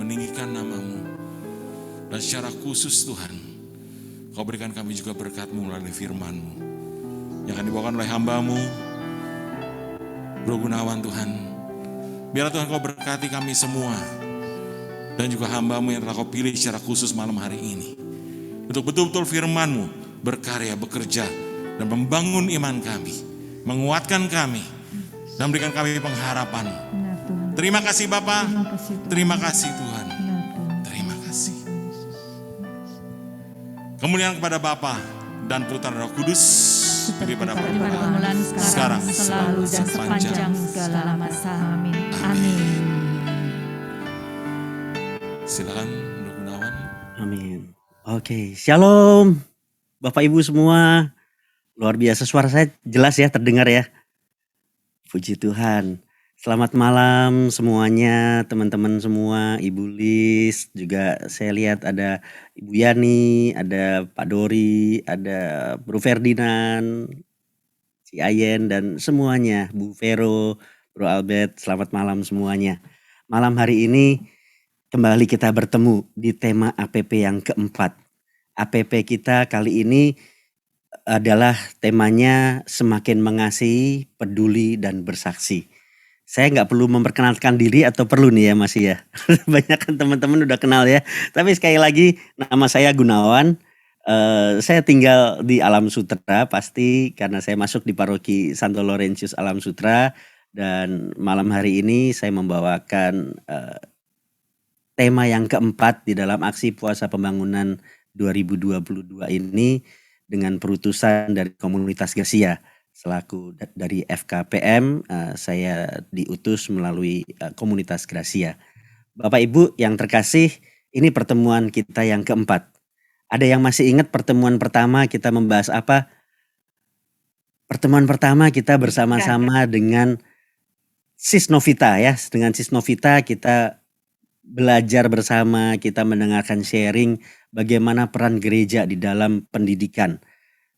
meninggikan nama-Mu. Dan secara khusus Tuhan, Kau berikan kami juga berkat-Mu melalui firman-Mu yang akan dibawakan oleh hamba-Mu, Bro Gunawan Tuhan. Biarlah Tuhan Kau berkati kami semua dan juga hamba-Mu yang telah Kau pilih secara khusus malam hari ini. Untuk betul-betul firman-Mu berkarya, bekerja dan membangun iman kami, menguatkan kami dan berikan kami pengharapan. Terima kasih Bapa, terima kasih Tuhan, terima kasih. Kemuliaan kepada Bapa dan Putra dan Roh Kudus, daripada permulaan, sekarang, selalu dan sepanjang segala masa. Amin. Amin. Silakan Bro Gunawan. Amin. Oke, shalom Bapak Ibu semua. Luar biasa, suara saya jelas ya, terdengar ya. Puji Tuhan. Selamat malam semuanya, teman-teman semua, Ibu Lis, juga saya lihat ada Ibu Yani, ada Pak Dori, ada Bro Ferdinand, Si Ayen, dan semuanya, Bu Vero, Bro Albert, selamat malam semuanya. Malam hari ini kembali kita bertemu di tema APP yang keempat. APP kita kali ini adalah temanya semakin mengasihi, peduli, dan bersaksi. Saya nggak perlu memperkenalkan diri atau perlu nih ya Mas ya. Banyak kan teman-teman udah kenal ya. Tapi sekali lagi nama saya Gunawan. Saya tinggal di Alam Sutra pasti karena saya masuk di paroki Santo Laurentius Alam Sutra. Dan malam hari ini saya membawakan tema yang keempat di dalam aksi puasa pembangunan 2022 ini dengan perutusan dari komunitas Gracia. Selaku dari FKPM, saya diutus melalui komunitas Gracia. Bapak Ibu yang terkasih, ini pertemuan kita yang keempat. Ada yang masih ingat pertemuan pertama kita membahas apa? Pertemuan pertama kita bersama-sama dengan Sis Novita ya. Dengan Sis Novita kita belajar bersama, kita mendengarkan sharing bagaimana peran gereja di dalam pendidikan.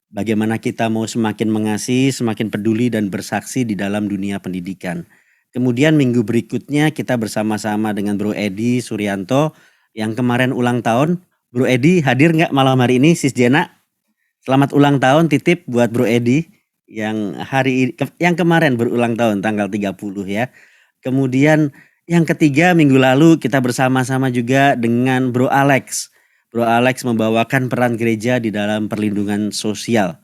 Bagaimana kita mau semakin mengasihi, semakin peduli dan bersaksi di dalam dunia pendidikan. Kemudian minggu berikutnya kita bersama-sama dengan Bro Edi Suryanto yang kemarin ulang tahun. Bro Edi hadir nggak malam hari ini, Sis Jena? Selamat ulang tahun, titip buat Bro Edi yang kemarin berulang tahun tanggal 30 ya. Kemudian yang ketiga minggu lalu kita bersama-sama juga dengan Bro Alex. Bro Alex membawakan peran gereja di dalam perlindungan sosial.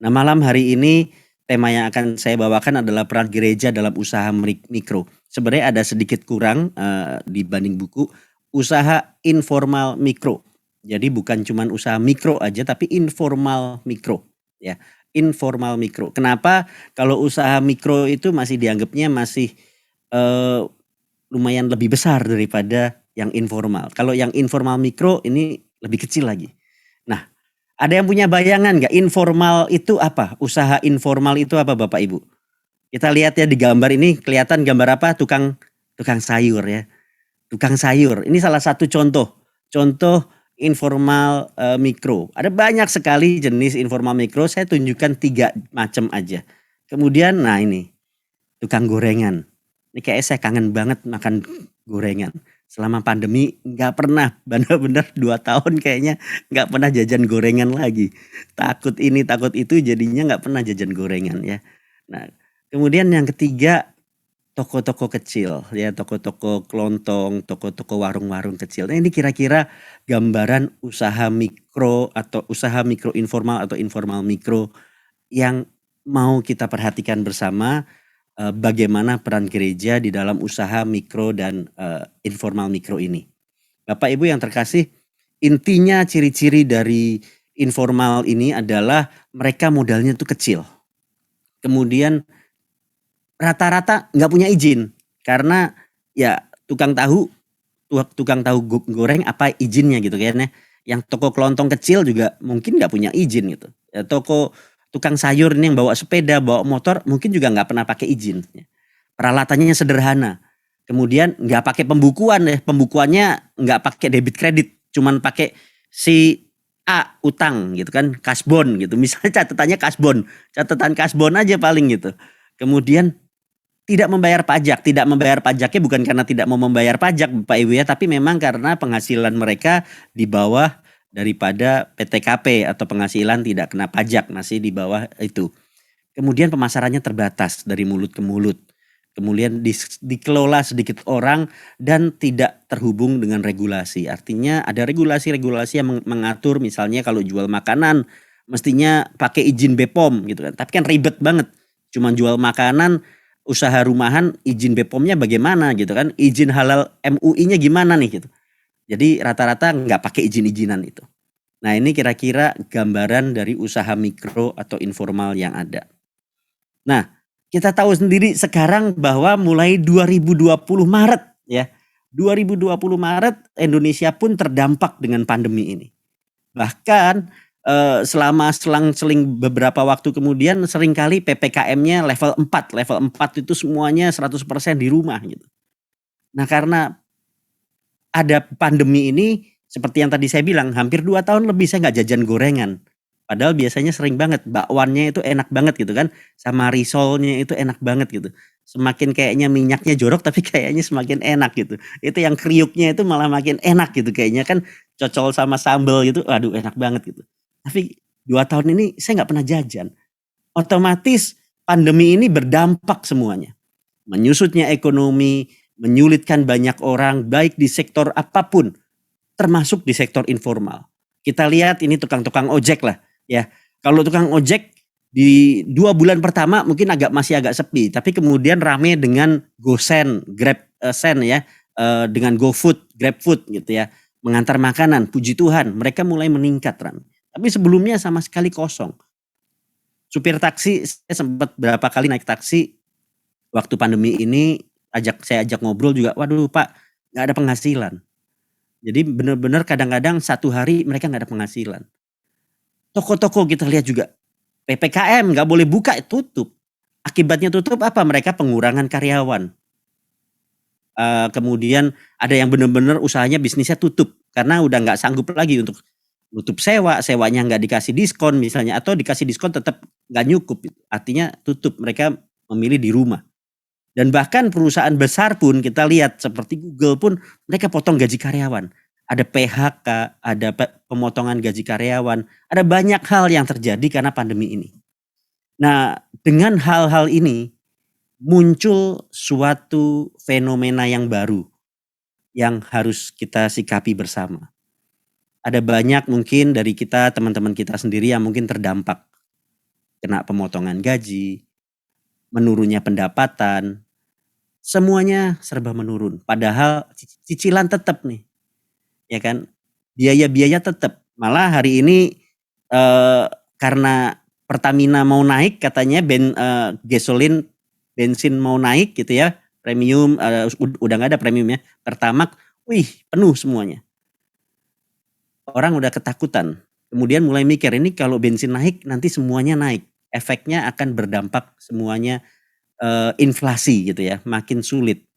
Nah malam hari ini tema yang akan saya bawakan adalah peran gereja dalam usaha mikro. Sebenarnya ada sedikit kurang dibanding buku usaha informal mikro. Jadi bukan cuma usaha mikro aja tapi informal mikro ya. Informal mikro. Kenapa? Kalau usaha mikro itu masih dianggapnya masih lumayan lebih besar daripada yang informal. Kalau yang informal mikro ini lebih kecil lagi. Nah, ada yang punya bayangan nggak informal itu apa? Usaha informal itu apa Bapak Ibu? Kita lihat ya di gambar ini, kelihatan gambar apa? Tukang sayur ya. Tukang sayur. Ini salah satu contoh informal mikro. Ada banyak sekali jenis informal mikro. Saya tunjukkan 3 macam aja. Kemudian, nah ini tukang gorengan. Ini kayak saya kangen banget makan gorengan. Selama pandemi nggak pernah, benar-benar 2 tahun kayaknya nggak pernah jajan gorengan lagi. Takut ini, takut itu jadinya nggak pernah jajan gorengan ya. Nah, kemudian yang ketiga toko-toko kecil ya, toko-toko kelontong, toko-toko warung-warung kecil. Nah ini kira-kira gambaran usaha mikro atau usaha mikro informal atau informal mikro yang mau kita perhatikan bersama. Bagaimana peran gereja di dalam usaha mikro dan informal mikro ini. Bapak Ibu yang terkasih, intinya ciri-ciri dari informal ini adalah mereka modalnya tuh kecil. Kemudian rata-rata nggak punya izin karena ya tukang tahu goreng apa izinnya gitu kayaknya. Yang toko kelontong kecil juga mungkin nggak punya izin gitu. Ya, toko tukang sayur ini yang bawa sepeda, bawa motor mungkin juga nggak pernah pakai izin. Peralatannya sederhana. Kemudian nggak pakai pembukuan deh, pembukuannya nggak pakai debit kredit, cuman pakai si A utang gitu kan, kasbon gitu. Misalnya catatannya kasbon, catatan kasbon aja paling gitu. Kemudian tidak membayar pajak. Tidak membayar pajaknya bukan karena tidak mau membayar pajak Bapak Ibu ya, tapi memang karena penghasilan mereka di bawah daripada PTKP atau penghasilan tidak kena pajak, masih di bawah itu. Kemudian pemasarannya terbatas dari mulut ke mulut. Kemudian dikelola sedikit orang dan tidak terhubung dengan regulasi. Artinya ada regulasi-regulasi yang mengatur, misalnya kalau jual makanan mestinya pakai izin BPOM gitu kan. Tapi kan ribet banget. Cuma jual makanan, usaha rumahan, izin BPOM-nya bagaimana gitu kan. Izin halal MUI-nya gimana nih gitu. Jadi rata-rata nggak pakai izin-izinan itu. Nah, ini kira-kira gambaran dari usaha mikro atau informal yang ada. Nah, kita tahu sendiri sekarang bahwa mulai 2020 Maret ya. 2020 Maret Indonesia pun terdampak dengan pandemi ini. Bahkan selama selang-seling beberapa waktu kemudian seringkali PPKM-nya level 4. Level 4 itu semuanya 100% di rumah gitu. Nah, karena ada pandemi ini, seperti yang tadi saya bilang, hampir 2 tahun lebih saya nggak jajan gorengan. Padahal biasanya sering banget, bakwannya itu enak banget gitu kan, sama risolnya itu enak banget gitu. Semakin kayaknya minyaknya jorok tapi kayaknya semakin enak gitu. Itu yang kriuknya itu malah makin enak gitu, kayaknya kan cocol sama sambal gitu, aduh enak banget gitu. Tapi 2 tahun ini saya nggak pernah jajan. Otomatis pandemi ini berdampak semuanya. Menyusutnya ekonomi, menyulitkan banyak orang baik di sektor apapun, termasuk di sektor informal. Kita lihat ini tukang-tukang ojek lah ya. Kalau tukang ojek di 2 bulan pertama mungkin masih agak sepi, tapi kemudian rame dengan GoSend, GrabSend ya, dengan GoFood, GrabFood gitu ya, mengantar makanan. Puji Tuhan mereka mulai meningkat rame. Tapi sebelumnya sama sekali kosong. Supir taksi, saya sempat berapa kali naik taksi waktu pandemi ini, saya ajak ngobrol juga, waduh Pak, nggak ada penghasilan. Jadi benar-benar kadang-kadang 1 hari mereka nggak ada penghasilan. Toko-toko kita lihat juga, PPKM nggak boleh buka, tutup. Akibatnya tutup apa? Mereka pengurangan karyawan. Kemudian ada yang benar-benar usahanya bisnisnya tutup karena udah nggak sanggup lagi untuk nutup sewanya nggak dikasih diskon misalnya, atau dikasih diskon tetap nggak nyukup. Artinya tutup, mereka memilih di rumah. Dan bahkan perusahaan besar pun kita lihat seperti Google pun mereka potong gaji karyawan. Ada PHK, ada pemotongan gaji karyawan, ada banyak hal yang terjadi karena pandemi ini. Nah, dengan hal-hal ini muncul suatu fenomena yang baru yang harus kita sikapi bersama. Ada banyak mungkin dari kita, teman-teman kita sendiri yang mungkin terdampak. Kena pemotongan gaji, menurunnya pendapatan, semuanya serba menurun. Padahal cicilan tetap nih, ya kan? Biaya-biaya tetap. Malah hari ini karena Pertamina mau naik katanya, gasolin, bensin mau naik gitu ya, premium, udah nggak ada premiumnya, Pertamax, penuh semuanya. Orang udah ketakutan. Kemudian mulai mikir, ini kalau bensin naik nanti semuanya naik. Efeknya akan berdampak semuanya inflasi gitu ya, makin sulit.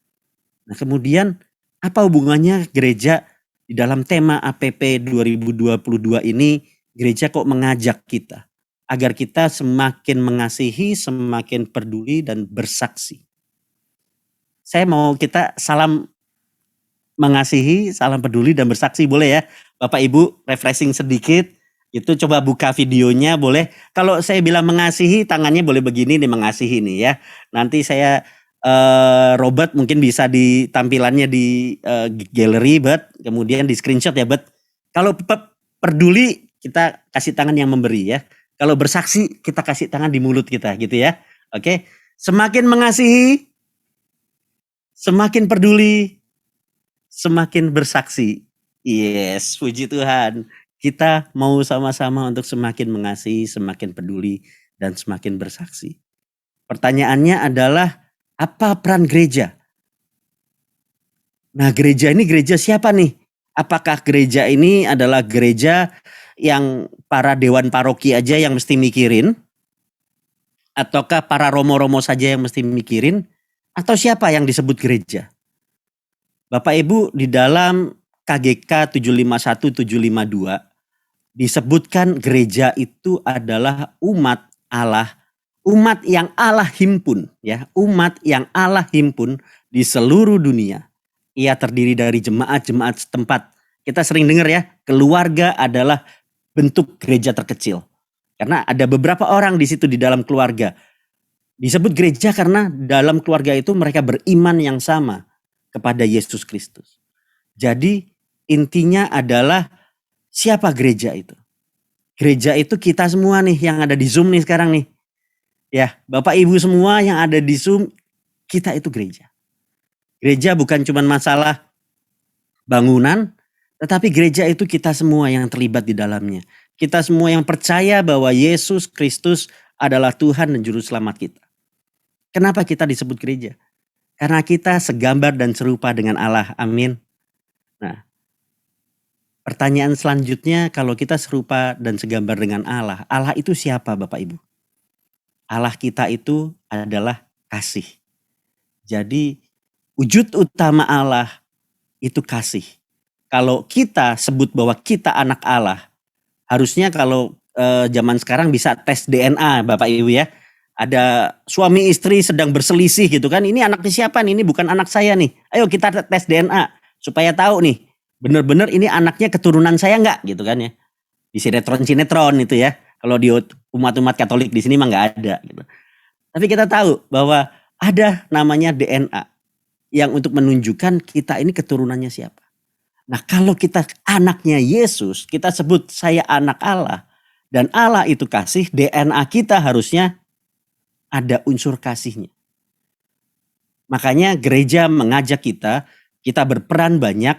Nah, kemudian apa hubungannya gereja di dalam tema APP 2022 ini? Gereja kok mengajak kita agar kita semakin mengasihi, semakin peduli dan bersaksi. Saya mau kita salam mengasihi, salam peduli dan bersaksi, boleh ya Bapak Ibu, refreshing sedikit. Itu coba buka videonya boleh. Kalau saya bilang mengasihi, tangannya boleh begini nih, mengasihi nih ya. Nanti saya Robert mungkin bisa di tampilannya di galeri, Bet. Kemudian di screenshot ya, Bet. Kalau peduli kita kasih tangan yang memberi ya. Kalau bersaksi kita kasih tangan di mulut kita gitu ya. Oke. Semakin mengasihi, semakin peduli, semakin bersaksi. Yes, puji Tuhan. Kita mau sama-sama untuk semakin mengasihi, semakin peduli, dan semakin bersaksi. Pertanyaannya adalah, apa peran gereja? Nah, gereja ini gereja siapa nih? Apakah gereja ini adalah gereja yang para dewan paroki aja yang mesti mikirin? Ataukah para romo-romo saja yang mesti mikirin? Atau siapa yang disebut gereja? Bapak Ibu, di dalam KGK 751-752 disebutkan gereja itu adalah umat Allah umat yang Allah himpun, ya, umat yang Allah himpun di seluruh dunia. Ia terdiri dari jemaat-jemaat setempat. Kita sering dengar ya, keluarga adalah bentuk gereja terkecil. Karena ada beberapa orang di situ di dalam keluarga. Disebut gereja karena dalam keluarga itu mereka beriman yang sama kepada Yesus Kristus. Jadi intinya adalah siapa gereja itu? Gereja itu kita semua nih yang ada di Zoom nih sekarang nih. Ya, Bapak Ibu semua yang ada di Zoom, kita itu gereja. Gereja bukan cuma masalah bangunan, tetapi gereja itu kita semua yang terlibat di dalamnya. Kita semua yang percaya bahwa Yesus Kristus adalah Tuhan dan Juru Selamat kita. Kenapa kita disebut gereja? Karena kita segambar dan serupa dengan Allah. Amin. Nah, pertanyaan selanjutnya, kalau kita serupa dan segambar dengan Allah, Allah itu siapa Bapak Ibu? Allah kita itu adalah kasih. Jadi wujud utama Allah itu kasih. Kalau kita sebut bahwa kita anak Allah, harusnya kalau zaman sekarang bisa tes DNA Bapak Ibu ya. Ada suami istri sedang berselisih gitu kan. Ini anaknya siapa nih? Ini bukan anak saya nih. Ayo kita tes DNA supaya tahu nih. Bener-bener ini anaknya keturunan saya enggak gitu kan ya. Di sinetron-sinetron itu ya. Kalau di umat-umat Katolik di sini mah enggak ada gitu. Tapi kita tahu bahwa ada namanya DNA yang untuk menunjukkan kita ini keturunannya siapa. Nah, kalau kita anaknya Yesus, kita sebut saya anak Allah dan Allah itu kasih, DNA kita harusnya ada unsur kasihnya. Makanya gereja mengajak kita berperan banyak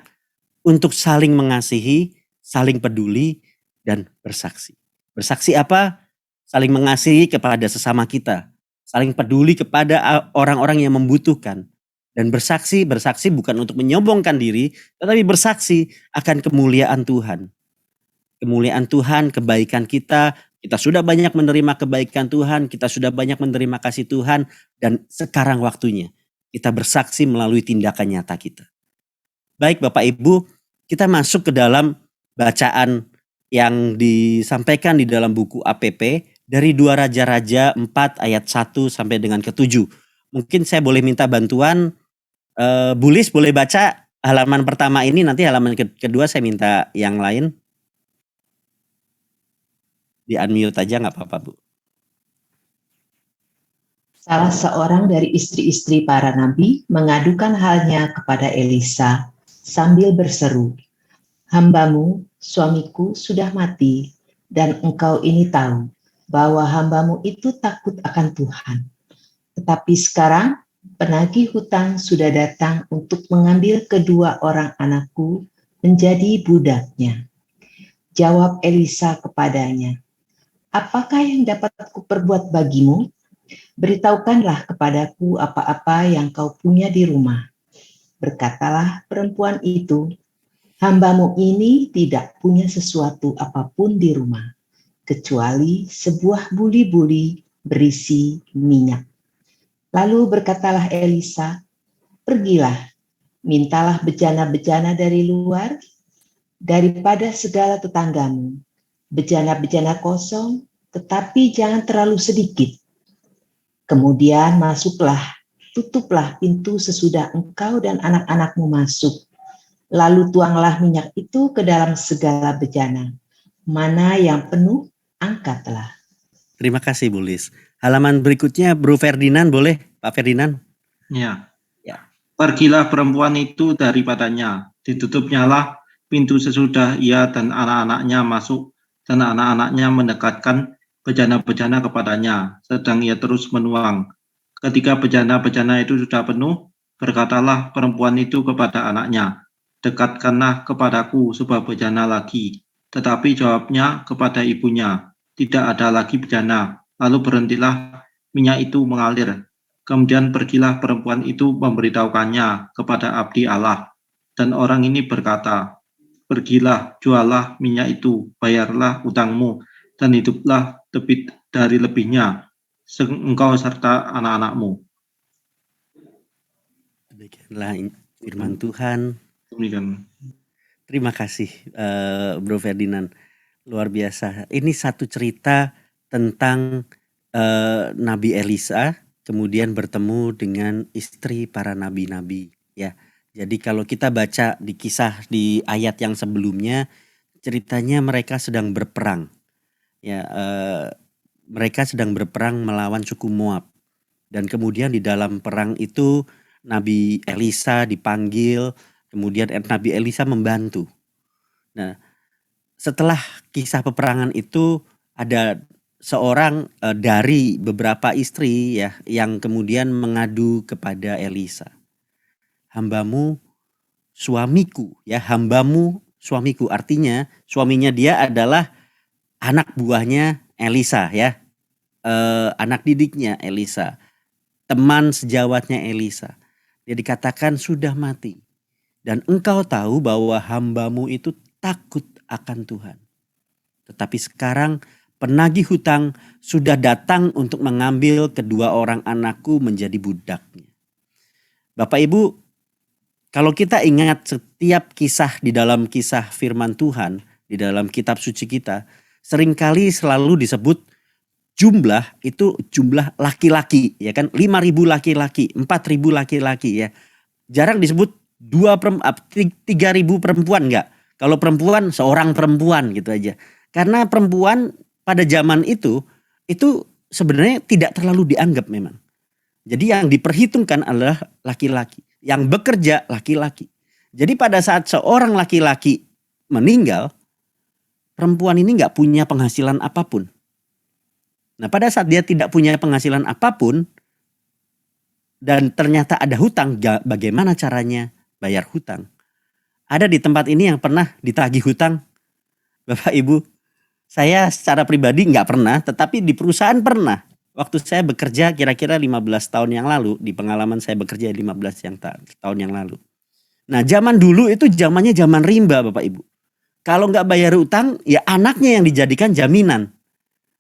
untuk saling mengasihi, saling peduli, dan bersaksi. Bersaksi apa? Saling mengasihi kepada sesama kita. Saling peduli kepada orang-orang yang membutuhkan. Dan bersaksi bukan untuk menyombongkan diri, tetapi bersaksi akan kemuliaan Tuhan. Kemuliaan Tuhan, kebaikan kita sudah banyak menerima kebaikan Tuhan, kita sudah banyak menerima kasih Tuhan, dan sekarang waktunya kita bersaksi melalui tindakan nyata kita. Baik Bapak Ibu, kita masuk ke dalam bacaan yang disampaikan di dalam buku APP dari 2 Raja-Raja 4 ayat 1 sampai dengan ke-7. Mungkin saya boleh minta bantuan, Bulis boleh baca halaman pertama ini, nanti halaman kedua saya minta yang lain. Di unmute aja nggak apa-apa Bu. Salah seorang dari istri-istri para nabi mengadukan halnya kepada Elisa sambil berseru, "Hambamu, suamiku sudah mati, dan engkau ini tahu bahwa hambamu itu takut akan Tuhan. Tetapi sekarang penagih hutang sudah datang untuk mengambil kedua orang anakku menjadi budaknya." Jawab Elisa kepadanya, "Apakah yang dapat kuperbuat bagimu? Beritahukanlah kepadaku apa-apa yang kau punya di rumah." Berkatalah perempuan itu, "Hambamu ini tidak punya sesuatu apapun di rumah, kecuali sebuah buli-buli berisi minyak." Lalu berkatalah Elisa, "Pergilah, mintalah bejana-bejana dari luar, daripada segala tetanggamu, bejana-bejana kosong, tetapi jangan terlalu sedikit. Kemudian masuklah, tutuplah pintu sesudah engkau dan anak-anakmu masuk. Lalu tuanglah minyak itu ke dalam segala bejana. Mana yang penuh, angkatlah." Terima kasih Bulis. Halaman berikutnya Bro Ferdinand boleh Pak Ferdinand? Ya. Ya. Pergilah perempuan itu daripadanya, ditutupnyalah pintu sesudah ia dan anak-anaknya masuk, dan anak-anaknya mendekatkan bejana-bejana kepadanya, sedang ia terus menuang. Ketika bejana-bejana itu sudah penuh, berkatalah perempuan itu kepada anaknya, "Dekatkanlah kepadaku sebuah bejana lagi." Tetapi jawabnya kepada ibunya, "Tidak ada lagi bejana." Lalu berhentilah minyak itu mengalir. Kemudian pergilah perempuan itu memberitahukannya kepada abdi Allah. Dan orang ini berkata, "Pergilah, jualah minyak itu, bayarlah utangmu, dan hiduplah dari lebihnya, engkau serta anak-anakmu." Demikianlah firman Tuhan. Demikian. Terima kasih Bro Ferdinand. Luar biasa. Ini satu cerita tentang Nabi Elisa kemudian bertemu dengan istri para nabi-nabi ya. Jadi kalau kita baca di kisah di ayat yang sebelumnya, ceritanya mereka sedang berperang ya, mereka sedang berperang melawan suku Moab, dan kemudian di dalam perang itu Nabi Elisa dipanggil, kemudian Nabi Elisa membantu. Nah, setelah kisah peperangan itu ada seorang dari beberapa istri ya yang kemudian mengadu kepada Elisa. Hambamu suamiku ya, hambamu suamiku, artinya suaminya dia adalah anak buahnya Elisa ya, anak didiknya Elisa, teman sejawatnya Elisa. Dia dikatakan sudah mati, dan engkau tahu bahwa hambamu itu takut akan Tuhan. Tetapi sekarang penagih hutang sudah datang untuk mengambil kedua orang anakku menjadi budaknya. Bapak Ibu, kalau kita ingat setiap kisah di dalam kisah firman Tuhan, di dalam kitab suci kita, seringkali selalu disebut jumlah itu jumlah laki-laki, ya kan? 5.000 laki-laki, 4.000 laki-laki ya. Jarang disebut 3.000 perempuan, enggak. Kalau perempuan seorang perempuan gitu aja. Karena perempuan pada zaman itu sebenarnya tidak terlalu dianggap memang. Jadi yang diperhitungkan adalah laki-laki, yang bekerja laki-laki. Jadi pada saat seorang laki-laki meninggal, perempuan ini nggak punya penghasilan apapun. Nah, pada saat dia tidak punya penghasilan apapun dan ternyata ada hutang, bagaimana caranya bayar hutang? Ada di tempat ini yang pernah ditagih hutang, Bapak Ibu? Saya secara pribadi nggak pernah, tetapi di perusahaan pernah. Waktu saya bekerja kira-kira 15 tahun yang lalu, di pengalaman saya bekerja 15 tahun yang lalu. Nah, zaman dulu itu zamannya zaman rimba, Bapak Ibu. Kalau nggak bayar utang, ya anaknya yang dijadikan jaminan.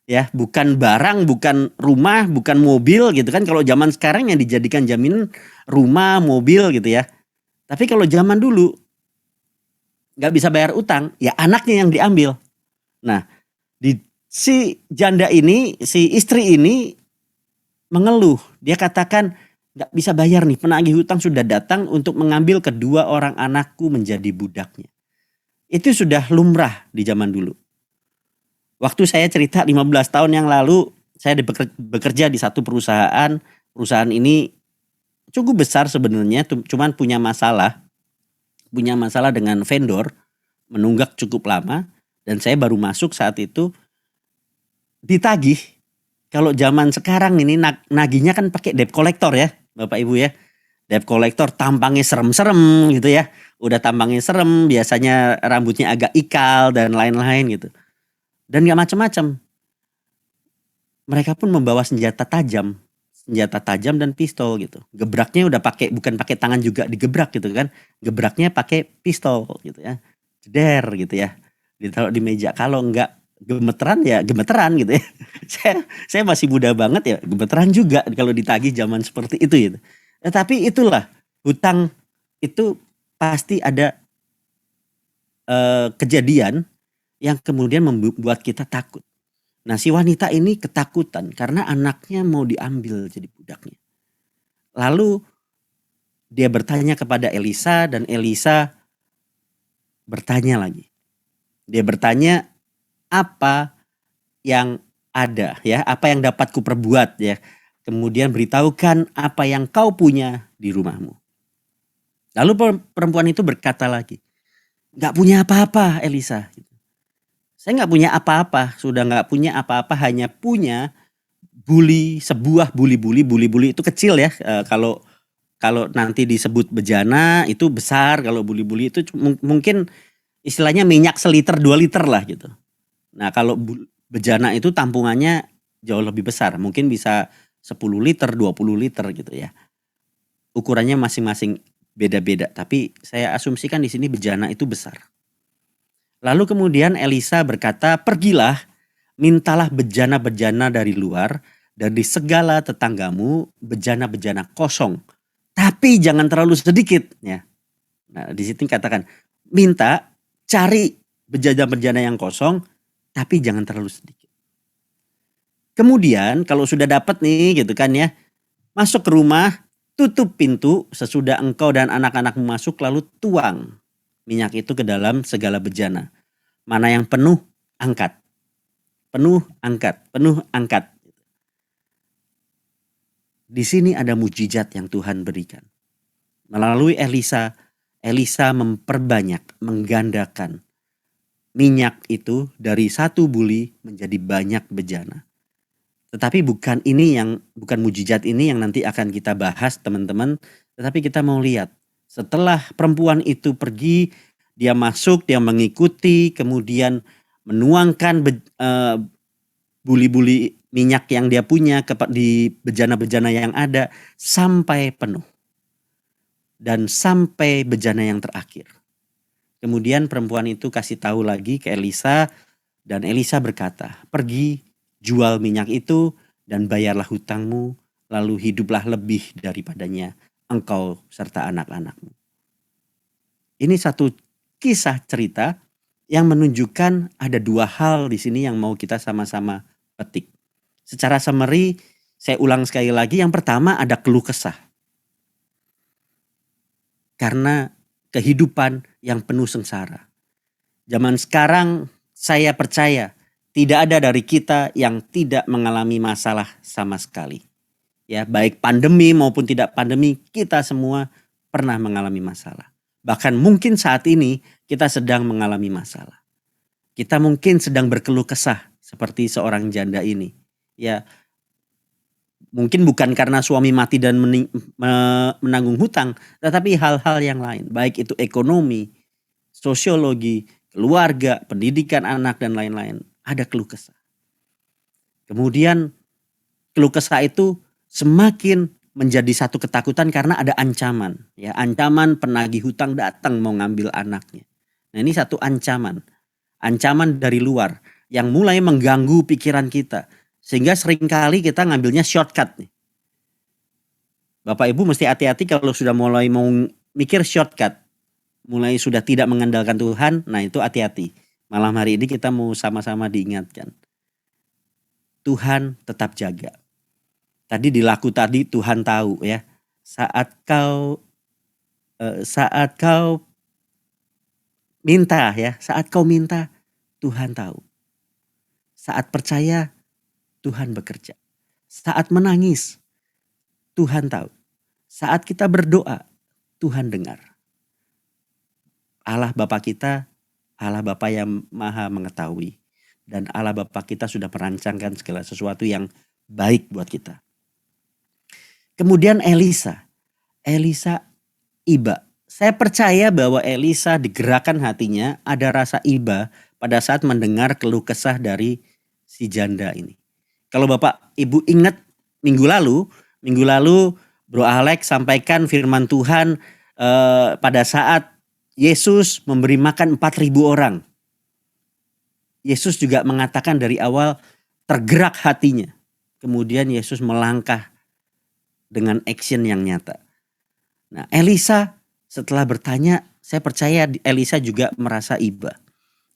Ya, bukan barang, bukan rumah, bukan mobil gitu kan. Kalau zaman sekarang yang dijadikan jaminan rumah, mobil gitu ya. Tapi kalau zaman dulu nggak bisa bayar utang, ya anaknya yang diambil. Nah, si janda ini, si istri ini mengeluh. Dia katakan nggak bisa bayar nih, penagih hutang sudah datang untuk mengambil kedua orang anakku menjadi budaknya. Itu sudah lumrah di zaman dulu. Waktu saya cerita 15 tahun yang lalu, saya bekerja di satu perusahaan. Perusahaan ini cukup besar sebenarnya, cuman punya masalah dengan vendor, menunggak cukup lama, dan saya baru masuk saat itu. Ditagih, kalau zaman sekarang ini nagihnya kan pakai debt collector ya Bapak Ibu ya. Debt collector tampangnya serem-serem gitu ya. Udah tampangnya serem, biasanya rambutnya agak ikal dan lain-lain gitu. Dan gak macam-macam. Mereka pun membawa senjata tajam dan pistol gitu. Gebraknya udah bukan pakai tangan juga digebrak gitu kan. Gebraknya pakai pistol gitu ya. Jeder gitu ya. Ditaruh di meja. Kalau enggak gemeteran ya gemeteran gitu ya. Saya masih muda banget ya, gemeteran juga kalau ditagih zaman seperti itu gitu. Tapi itulah, hutang itu pasti ada kejadian yang kemudian membuat kita takut. Nah, si wanita ini ketakutan karena anaknya mau diambil jadi budaknya. Lalu dia bertanya kepada Elisa, dan Elisa bertanya lagi. Dia bertanya, apa yang ada ya, apa yang dapat kuperbuat ya. Kemudian beritahukan apa yang kau punya di rumahmu. Lalu perempuan itu berkata lagi, gak punya apa-apa Elisa. Saya gak punya apa-apa, sudah gak punya apa-apa, hanya punya sebuah buli-buli. Buli-buli itu kecil ya, kalau nanti disebut bejana itu besar, kalau buli-buli itu mungkin istilahnya minyak seliter 2 liter lah gitu. Nah, kalau bejana itu tampungannya jauh lebih besar. Mungkin bisa 10 liter, 20 liter gitu ya. Ukurannya masing-masing beda-beda. Tapi saya asumsikan di sini bejana itu besar. Lalu kemudian Elisa berkata, pergilah, mintalah bejana-bejana dari luar, dari segala tetanggamu, bejana-bejana kosong. Tapi jangan terlalu sedikit. Ya. Nah, di sini katakan, cari bejana-bejana yang kosong, tapi jangan terlalu sedikit. Kemudian kalau sudah dapat nih gitu kan ya, masuk ke rumah, tutup pintu sesudah engkau dan anak-anakmu masuk, lalu tuang minyak itu ke dalam segala bejana. Mana yang penuh, angkat. Penuh, angkat. Penuh, angkat. Di sini ada mujizat yang Tuhan berikan. Melalui Elisa memperbanyak, menggandakan minyak itu dari satu buli menjadi banyak bejana. Tetapi bukan mujizat ini yang nanti akan kita bahas teman-teman. Tetapi kita mau lihat setelah perempuan itu pergi, dia masuk, dia mengikuti, kemudian menuangkan buli-buli minyak yang dia punya di bejana-bejana yang ada sampai penuh. Dan sampai bejana yang terakhir. Kemudian perempuan itu kasih tahu lagi ke Elisa, dan Elisa berkata, pergi, jual minyak itu dan bayarlah hutangmu, lalu hiduplah lebih daripadanya engkau serta anak-anakmu. Ini satu kisah cerita yang menunjukkan ada dua hal di sini yang mau kita sama-sama petik. Secara summary, saya ulang sekali lagi, yang pertama ada keluh kesah. Karena kehidupan yang penuh sengsara. Zaman sekarang saya percaya tidak ada dari kita yang tidak mengalami masalah sama sekali. Ya, baik pandemi maupun tidak pandemi, kita semua pernah mengalami masalah. Bahkan mungkin saat ini kita sedang mengalami masalah. Kita mungkin sedang berkeluh kesah seperti seorang janda ini. Ya, mungkin bukan karena suami mati dan menanggung hutang, tetapi hal-hal yang lain, baik itu ekonomi, sosiologi, keluarga, pendidikan anak dan lain-lain. Ada keluh kesah. Kemudian keluh kesah itu semakin menjadi satu ketakutan karena ada ancaman. Ya, ancaman penagih hutang datang mau ngambil anaknya. Nah, ini satu ancaman. Ancaman dari luar yang mulai mengganggu pikiran kita. Sehingga seringkali kita ngambilnya shortcut nih. Bapak Ibu mesti hati-hati kalau sudah mulai mau mikir shortcut. Mulai sudah tidak mengandalkan Tuhan, nah itu hati-hati. Malam hari ini kita mau sama-sama diingatkan. Tuhan tetap jaga. Tadi di lagu tadi Tuhan tahu ya. Saat kau minta ya, saat kau minta Tuhan tahu. Saat percaya Tuhan bekerja. Saat menangis Tuhan tahu. Saat kita berdoa Tuhan dengar. Allah Bapa kita, Allah Bapa yang maha mengetahui. Dan Allah Bapa kita sudah merancangkan segala sesuatu yang baik buat kita. Kemudian Elisa iba. Saya percaya bahwa Elisa digerakkan hatinya, ada rasa iba pada saat mendengar keluh kesah dari si janda ini. Kalau Bapak Ibu ingat minggu lalu Bro Alex sampaikan firman Tuhan pada saat Yesus memberi makan 4.000 orang. Yesus juga mengatakan dari awal tergerak hatinya. Kemudian Yesus melangkah dengan action yang nyata. Nah, Elisa setelah bertanya, saya percaya Elisa juga merasa iba.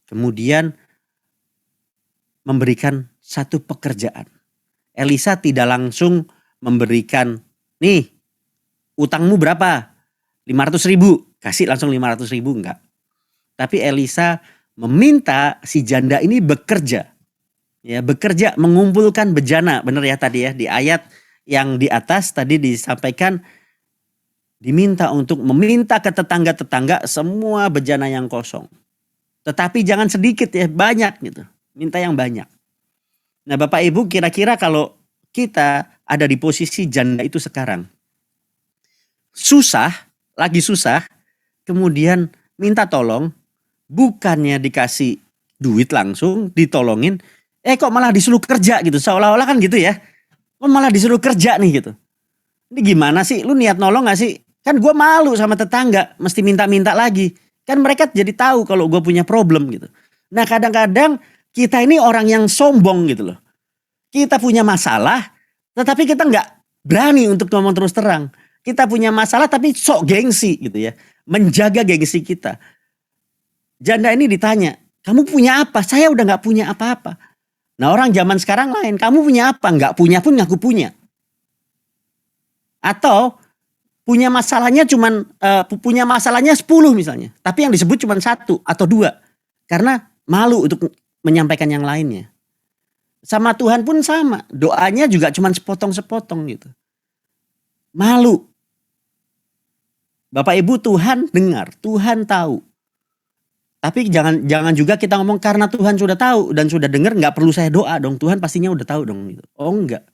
Kemudian memberikan satu pekerjaan. Elisa tidak langsung memberikan, nih utangmu berapa? 500.000, kasih langsung 500.000, enggak. Tapi Elisa meminta si janda ini bekerja. Ya, bekerja mengumpulkan bejana, benar ya tadi ya di ayat yang di atas tadi disampaikan diminta untuk meminta ke tetangga-tetangga semua bejana yang kosong. Tetapi jangan sedikit ya, banyak gitu. Minta yang banyak. Nah, Bapak Ibu kira-kira kalau kita ada di posisi janda itu sekarang. Lagi susah, kemudian minta tolong, bukannya dikasih duit langsung, ditolongin, kok malah disuruh kerja gitu, seolah-olah kan gitu ya. Kok malah disuruh kerja nih gitu. Ini gimana sih, lu niat nolong gak sih? Kan gue malu sama tetangga, mesti minta-minta lagi. Kan mereka jadi tahu kalau gue punya problem gitu. Nah, kadang-kadang kita ini orang yang sombong gitu loh. Kita punya masalah, tetapi kita gak berani untuk ngomong terus terang. Kita punya masalah tapi sok gengsi gitu ya. Menjaga gengsi kita. Janda ini ditanya, kamu punya apa? Saya udah gak punya apa-apa. Nah orang zaman sekarang lain, kamu punya apa? Nggak punya pun ngaku punya. Atau punya masalahnya punya masalahnya 10 misalnya, tapi yang disebut cuma 1 atau 2 karena malu untuk menyampaikan yang lainnya. Sama Tuhan pun sama, doanya juga cuma sepotong-sepotong gitu. Malu. Bapak Ibu, Tuhan dengar, Tuhan tahu. Tapi jangan juga kita ngomong karena Tuhan sudah tahu dan sudah dengar, nggak perlu saya doa dong, Tuhan pastinya udah tahu dong gitu. Oh enggak.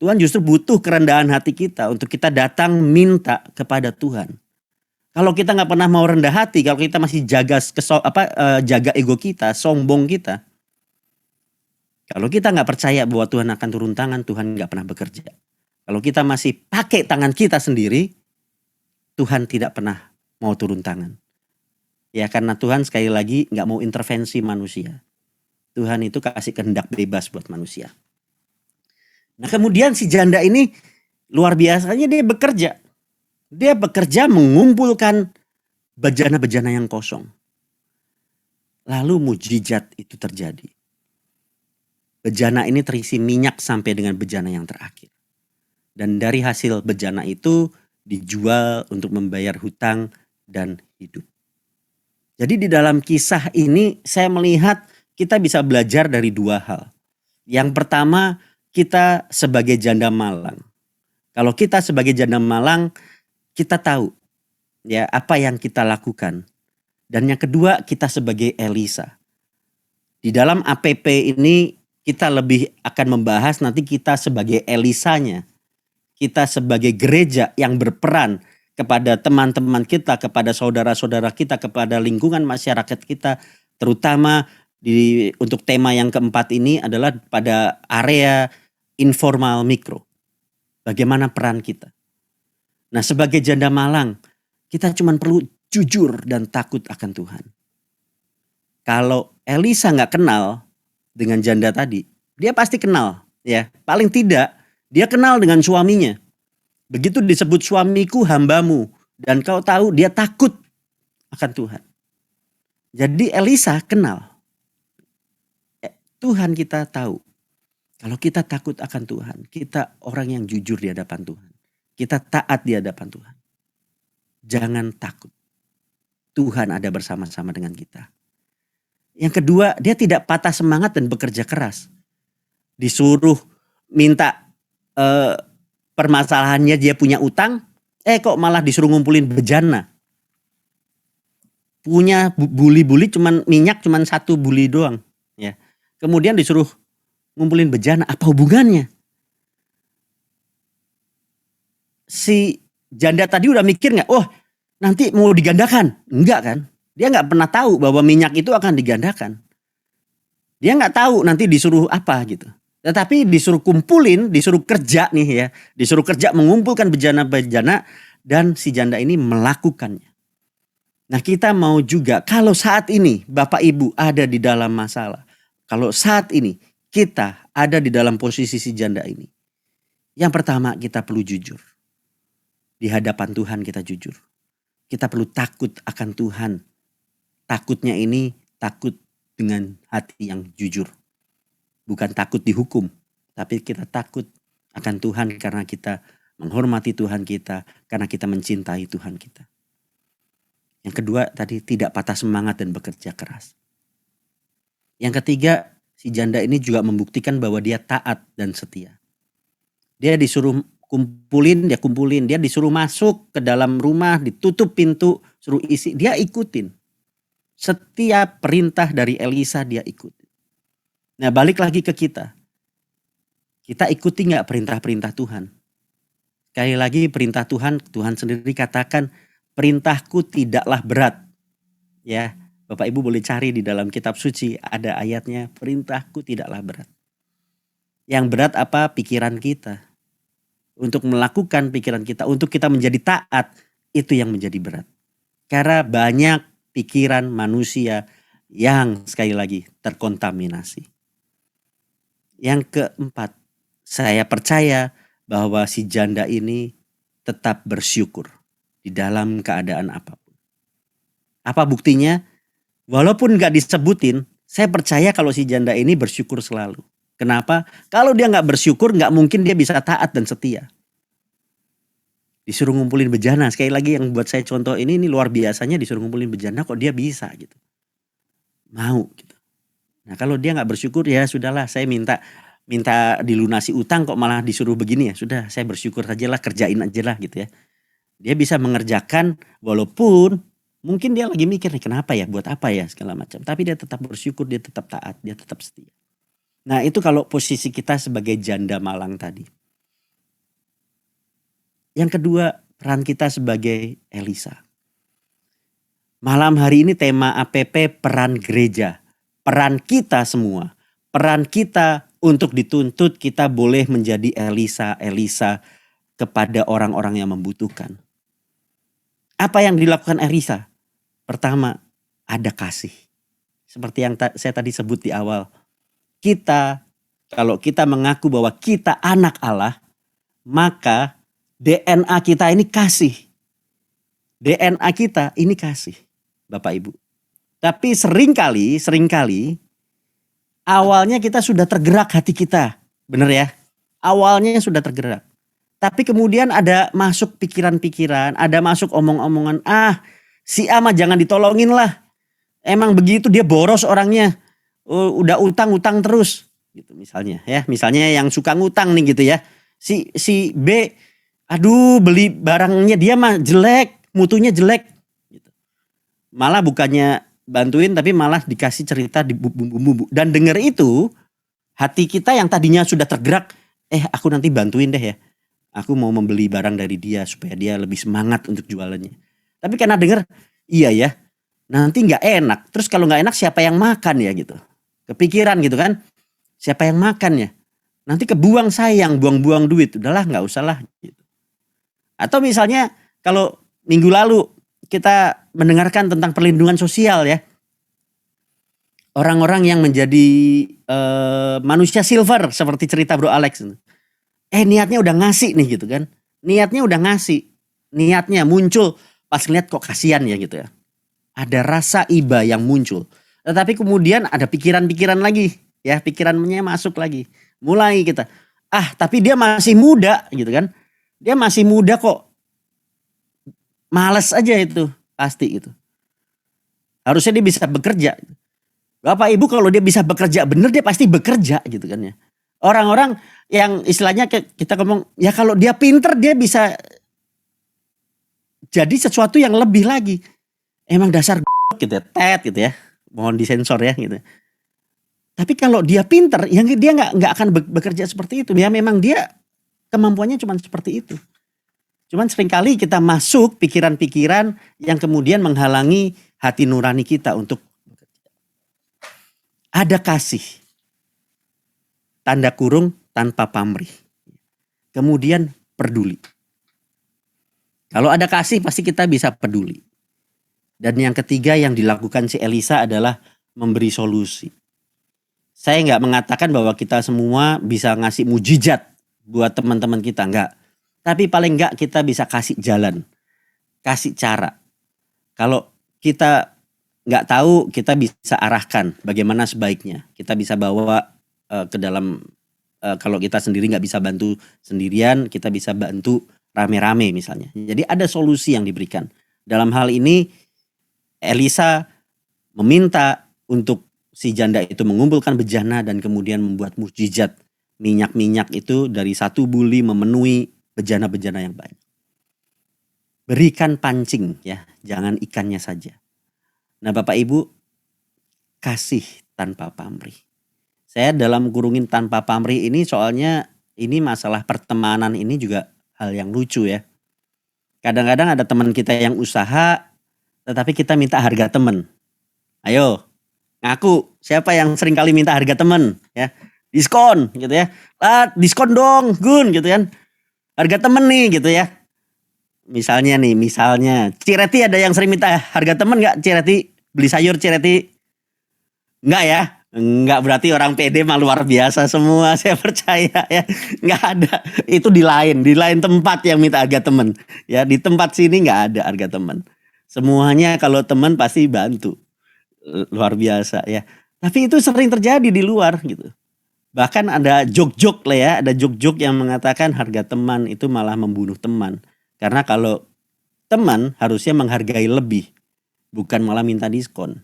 Tuhan justru butuh kerendahan hati kita untuk kita datang minta kepada Tuhan. Kalau kita nggak pernah mau rendah hati, kalau kita masih jaga ego kita, sombong kita. Kalau kita nggak percaya bahwa Tuhan akan turun tangan, Tuhan nggak pernah bekerja. Kalau kita masih pakai tangan kita sendiri, Tuhan tidak pernah mau turun tangan. Ya karena Tuhan sekali lagi nggak mau intervensi manusia. Tuhan itu kasih kehendak bebas buat manusia. Nah kemudian si janda ini luar biasanya dia bekerja. Dia bekerja mengumpulkan bejana-bejana yang kosong. Lalu mujizat itu terjadi. Bejana ini terisi minyak sampai dengan bejana yang terakhir. Dan dari hasil bejana itu dijual untuk membayar hutang dan hidup. Jadi di dalam kisah ini saya melihat kita bisa belajar dari 2 hal. Yang pertama, kita sebagai janda malang. Kalau kita sebagai janda malang, kita tahu ya apa yang kita lakukan. Dan yang kedua, kita sebagai Elisa. Di dalam APP ini kita lebih akan membahas nanti kita sebagai Elisanya. Kita sebagai gereja yang berperan kepada teman-teman kita, kepada saudara-saudara kita, kepada lingkungan masyarakat kita, terutama untuk tema yang keempat ini adalah pada area informal mikro. Bagaimana peran kita? Nah sebagai janda malang, kita cuma perlu jujur dan takut akan Tuhan. Kalau Elisa nggak kenal dengan janda tadi, dia pasti kenal ya. Paling tidak dia kenal dengan suaminya. Begitu disebut suamiku hambamu. Dan kau tahu dia takut akan Tuhan. Jadi Elisa kenal. Tuhan kita tahu. Kalau kita takut akan Tuhan, kita orang yang jujur di hadapan Tuhan. Kita taat di hadapan Tuhan. Jangan takut. Tuhan ada bersama-sama dengan kita. Yang kedua, dia tidak patah semangat dan bekerja keras. Disuruh minta permasalahannya dia punya utang, kok malah disuruh ngumpulin bejana. Punya buli-buli cuman minyak cuman 1 buli doang, ya. Kemudian disuruh ngumpulin bejana, apa hubungannya? Si janda tadi udah mikir nggak? Oh, nanti mau digandakan? Enggak kan? Dia nggak pernah tahu bahwa minyak itu akan digandakan. Dia nggak tahu nanti disuruh apa gitu. Tetapi disuruh kumpulin, disuruh kerja nih ya. Disuruh kerja mengumpulkan bejana-bejana dan si janda ini melakukannya. Nah kita mau juga kalau saat ini Bapak Ibu ada di dalam masalah. Kalau saat ini kita ada di dalam posisi si janda ini. Yang pertama kita perlu jujur. Di hadapan Tuhan kita jujur. Kita perlu takut akan Tuhan. Takutnya ini takut dengan hati yang jujur. Bukan takut dihukum, tapi kita takut akan Tuhan karena kita menghormati Tuhan kita, karena kita mencintai Tuhan kita. Yang kedua tadi tidak patah semangat dan bekerja keras. Yang ketiga, si janda ini juga membuktikan bahwa dia taat dan setia. Dia disuruh kumpulin, dia disuruh masuk ke dalam rumah, ditutup pintu, suruh isi, dia ikutin. Setiap perintah dari Elisa dia ikutin. Nah balik lagi ke kita. Kita ikuti gak perintah-perintah Tuhan? Sekali lagi perintah Tuhan, Tuhan sendiri katakan perintahku tidaklah berat. Ya, Bapak Ibu boleh cari di dalam kitab suci ada ayatnya perintahku tidaklah berat. Yang berat apa? Pikiran kita. Untuk melakukan pikiran kita, untuk kita menjadi taat, itu yang menjadi berat. Karena banyak pikiran manusia yang sekali lagi terkontaminasi. Yang keempat, saya percaya bahwa si janda ini tetap bersyukur di dalam keadaan apapun. Apa buktinya? Walaupun gak disebutin, Saya percaya kalau si janda ini bersyukur selalu. Kenapa? Kalau dia nggak bersyukur, nggak mungkin dia bisa taat dan setia. Disuruh ngumpulin bejana. Sekali lagi yang buat saya contoh ini luar biasanya, disuruh ngumpulin bejana kok dia bisa gitu. Mau gitu. Nah kalau dia nggak bersyukur, ya sudahlah, saya minta dilunasi utang kok malah disuruh begini, ya sudah, saya bersyukur aja lah, kerjain aja lah gitu ya. Dia bisa mengerjakan walaupun mungkin dia lagi mikir nih kenapa ya, buat apa ya, segala macam. Tapi dia tetap bersyukur, dia tetap taat, dia tetap setia. Nah itu kalau posisi kita sebagai janda malang tadi. Yang kedua, peran kita sebagai Elisa. Malam hari ini tema APP peran gereja. Peran kita semua. Peran kita untuk dituntut kita boleh menjadi Elisa kepada orang-orang yang membutuhkan. Apa yang dilakukan Elisa? Pertama, ada kasih. Seperti yang saya tadi sebut di awal. Kalau kita mengaku bahwa kita anak Allah, maka DNA kita ini kasih. DNA kita ini kasih, Bapak Ibu. Tapi seringkali awalnya kita sudah tergerak hati kita. Benar ya? Awalnya sudah tergerak. Tapi kemudian ada masuk pikiran-pikiran, ada masuk omong-omongan, si A mah jangan ditolongin lah. Emang begitu, dia boros orangnya. Udah utang-utang terus gitu misalnya ya. Misalnya yang suka ngutang nih gitu ya. Si B, aduh beli barangnya dia mah jelek, mutunya jelek gitu. Malah bukannya bantuin tapi malah dikasih cerita di bumbu-bumbu. Dan denger itu, hati kita yang tadinya sudah tergerak, aku nanti bantuin deh ya. Aku mau membeli barang dari dia supaya dia lebih semangat untuk jualannya. Tapi karena denger, iya ya, nanti gak enak. Terus kalau gak enak siapa yang makan ya gitu. Kepikiran gitu kan, siapa yang makan ya. Nanti kebuang sayang, buang-buang duit. Udahlah gak usah lah gitu. Atau misalnya kalau minggu lalu kita mendengarkan tentang perlindungan sosial ya. Orang-orang yang menjadi manusia silver seperti cerita Bro Alex. Niatnya udah ngasih nih gitu kan. Niatnya udah ngasih. Niatnya muncul pas ngeliat kok kasihan ya gitu ya. Ada rasa iba yang muncul. Tetapi kemudian ada pikiran-pikiran lagi. Ya pikirannya masuk lagi. Mulai kita. Tapi dia masih muda gitu kan. Dia masih muda kok. Males aja itu. Pasti gitu. Harusnya dia bisa bekerja. Bapak Ibu kalau dia bisa bekerja bener dia pasti bekerja gitu kan ya. Orang-orang yang istilahnya kita ngomong. Ya kalau dia pinter dia bisa jadi sesuatu yang lebih lagi. Emang dasar gitu ya. Gitu ya. Mohon disensor ya gitu. Tapi kalau dia pinter, yang dia nggak akan bekerja seperti itu. Ya memang dia kemampuannya cuma seperti itu. Cuman seringkali kita masuk pikiran-pikiran yang kemudian menghalangi hati nurani kita untuk ada kasih. Tanda kurung tanpa pamrih. Kemudian peduli. Kalau ada kasih pasti kita bisa peduli. Dan yang ketiga yang dilakukan si Elisa adalah memberi solusi. Saya nggak mengatakan bahwa kita semua bisa ngasih mujizat buat teman-teman kita, enggak. Tapi paling enggak kita bisa kasih jalan, kasih cara. Kalau kita nggak tahu, kita bisa arahkan bagaimana sebaiknya. Kita bisa bawa ke dalam, kalau kita sendiri nggak bisa bantu sendirian, kita bisa bantu rame-rame misalnya. Jadi ada solusi yang diberikan. Dalam hal ini Elisa meminta untuk si janda itu mengumpulkan bejana dan kemudian membuat mukjizat. Minyak-minyak itu dari satu buli memenuhi bejana-bejana yang banyak. Berikan pancing ya, jangan ikannya saja. Nah Bapak Ibu, kasih tanpa pamrih. Saya dalam kurungin tanpa pamrih ini soalnya ini masalah pertemanan ini juga hal yang lucu ya. Kadang-kadang ada teman kita yang usaha tetapi kita minta harga teman. Ayo ngaku siapa yang sering kali minta harga teman ya. Diskon gitu ya. Diskon dong Gun gitu kan. Harga temen nih gitu ya. Misalnya Cireti ada yang sering minta harga temen gak Cireti? Beli sayur Cireti? Enggak ya? Enggak, berarti orang PD mah luar biasa semua, saya percaya ya. Enggak ada. Itu di lain tempat yang minta harga temen. Ya di tempat sini enggak ada harga temen. Semuanya kalau temen pasti bantu. Luar biasa ya. Tapi itu sering terjadi di luar gitu. Bahkan ada jok-jok lah ya, ada jok-jok yang mengatakan harga teman itu malah membunuh teman. Karena kalau teman harusnya menghargai lebih, bukan malah minta diskon.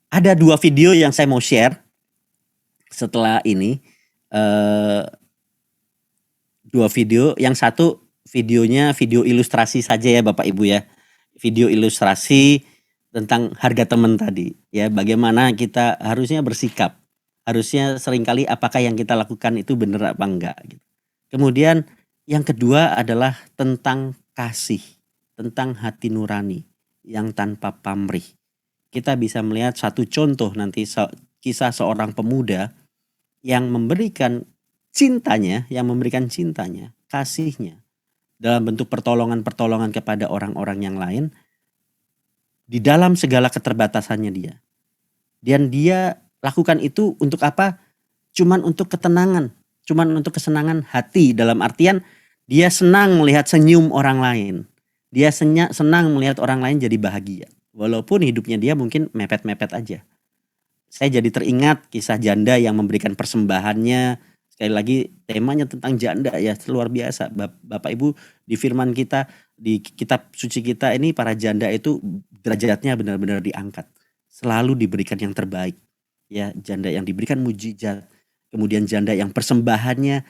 Ada 2 video yang saya mau share setelah ini. 2 video, yang satu videonya video ilustrasi saja ya Bapak Ibu ya. Video ilustrasi tentang harga teman tadi ya, bagaimana kita harusnya bersikap. Harusnya seringkali apakah yang kita lakukan itu benar apa enggak gitu. Kemudian yang kedua adalah tentang kasih, tentang hati nurani yang tanpa pamrih. Kita bisa melihat satu contoh nanti kisah seorang pemuda yang memberikan cintanya, kasihnya dalam bentuk pertolongan-pertolongan kepada orang-orang yang lain di dalam segala keterbatasannya dia. Dan dia lakukan itu untuk apa? Cuman untuk ketenangan, cuman untuk kesenangan hati, dalam artian dia senang melihat senyum orang lain. Dia senang melihat orang lain jadi bahagia. Walaupun hidupnya dia mungkin mepet-mepet aja. Saya jadi teringat kisah janda yang memberikan persembahannya. Sekali lagi temanya tentang janda ya, luar biasa. Bapak Ibu, di firman kita, di kitab suci kita ini, para janda itu derajatnya benar-benar diangkat. Selalu diberikan yang terbaik. Ya, janda yang diberikan mujizat. Kemudian janda yang persembahannya